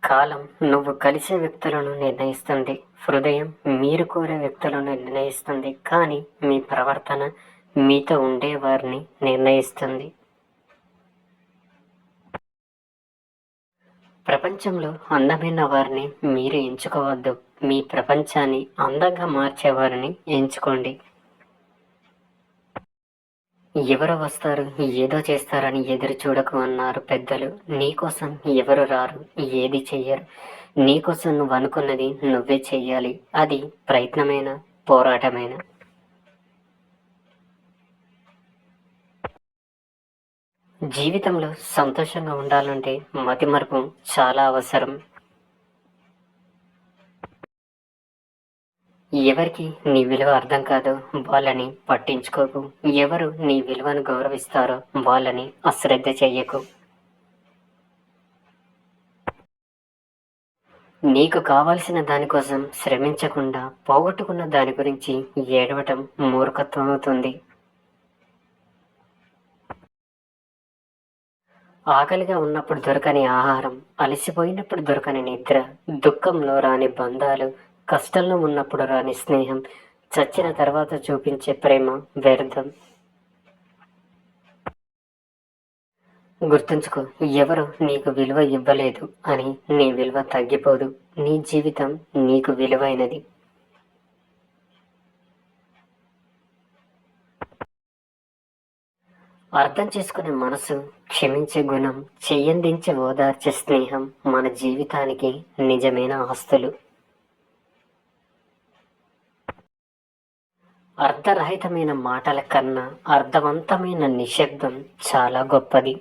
కాలం నువ్వు కలిసే వ్యక్తులను నిర్ణయిస్తుంది. హృదయం మీరు కోరే వ్యక్తులను నిర్ణయిస్తుంది. కానీ మీ ప్రవర్తన మీతో ఉండేవారిని నిర్ణయిస్తుంది. ప్రపంచంలో అందమైన వారిని మీరు ఎంచుకోవద్దు. మీ ప్రపంచాన్ని అందంగా మార్చేవారిని ఎంచుకోండి. ఎవరు వస్తారు, ఏదో చేస్తారని ఎదురు చూడకు అన్నారు పెద్దలు. నీకోసం ఎవరు రారు, ఏది చెయ్యరు. నీకోసం నువ్వు అనుకున్నది నువ్వే చెయ్యాలి. అది ప్రయత్నమైన, పోరాటమైన. జీవితంలో సంతోషంగా ఉండాలంటే మతిమరుపు చాలా అవసరం. ఎవరికి నీ విలువ అర్థం కాదో వాళ్ళని పట్టించుకోకు. ఎవరు నీ విలువను గౌరవిస్తారో వాళ్ళని అశ్రద్ధ చెయ్యకు. నీకు కావలసిన దానికోసం శ్రమించకుండా పోగొట్టుకున్న దాని గురించి ఏడవటం మూర్ఖత్వం అవుతుంది. ఆకలిగా ఉన్నప్పుడు దొరకని ఆహారం, అలసిపోయినప్పుడు దొరకని నిద్ర, దుఃఖంలో రాని బంధాలు, కష్టంలో ఉన్నప్పుడు రాని స్నేహం, చచ్చిన తర్వాత చూపించే ప్రేమ వ్యర్థం. గుర్తుంచుకో, ఎవరు నీకు విలువ ఇవ్వలేదు అని నీ విలువ తగ్గిపోదు. నీ జీవితం నీకు విలువైనది. అర్థం చేసుకునే మనసు, క్షమించే గుణం, చెయ్యందించే ఓదార్చే స్నేహం మన జీవితానికి నిజమైన ఆస్తులు. అర్ధరహితమైన మాటల కన్నా అర్థవంతమైన నిశ్శబ్దం చాలా గొప్పది.